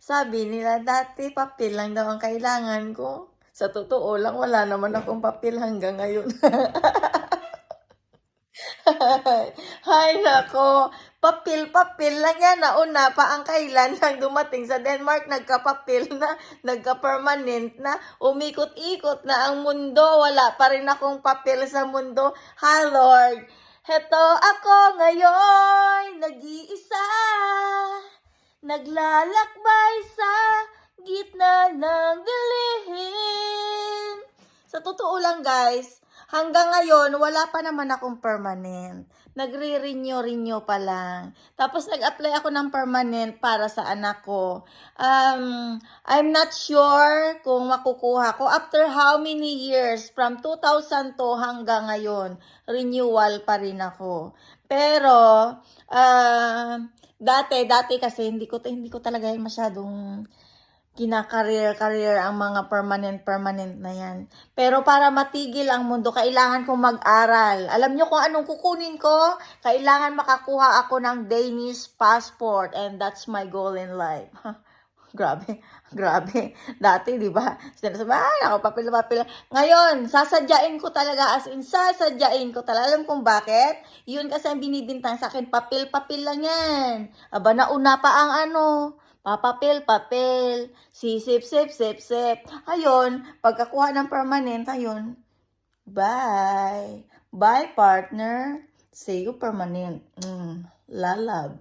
Sabi nila dati papel lang daw ang kailangan ko. Sa totoo lang, wala naman akong papel hanggang ngayon. Hay nako, papel lang yan. Nauna pa ang kailan nang dumating sa Denmark, nagka-papel na, nagka-permanent na, umikot-ikot na ang mundo. Wala pa rin akong papel sa mundo. Ha, Lord, heto ako ngayon, nag-iisa, naglalakbay sa gitna ng dilim. Sa totoo lang guys, hanggang ngayon, wala pa naman akong permanent. Nagre-renew pa lang. Tapos nag-apply ako ng permanent para sa anak ko. I'm not sure kung makukuha ko. After how many years, from 2002 hanggang ngayon, renewal pa rin ako. Pero, dati kasi hindi ko talaga masyadong kinakareer ang mga permanent na yan. Pero para matigil ang mundo, kailangan kong mag-aral. Alam nyo kung anong kukunin ko? Kailangan makakuha ako ng Danish passport, and that's my goal in life. Grabe. Dati, di ba? Sinasabi, ako papel. Ngayon, sasadyain ko talaga, as in, sasadyain ko talaga. Alam kung bakit? Yun kasi ang binibintang sa akin, papel lang yan. Aba, nauna pa ang papel, sip. Ayun, pagkakuha ng permanent, ayun, bye. Bye, partner. See you permanent. Lalab.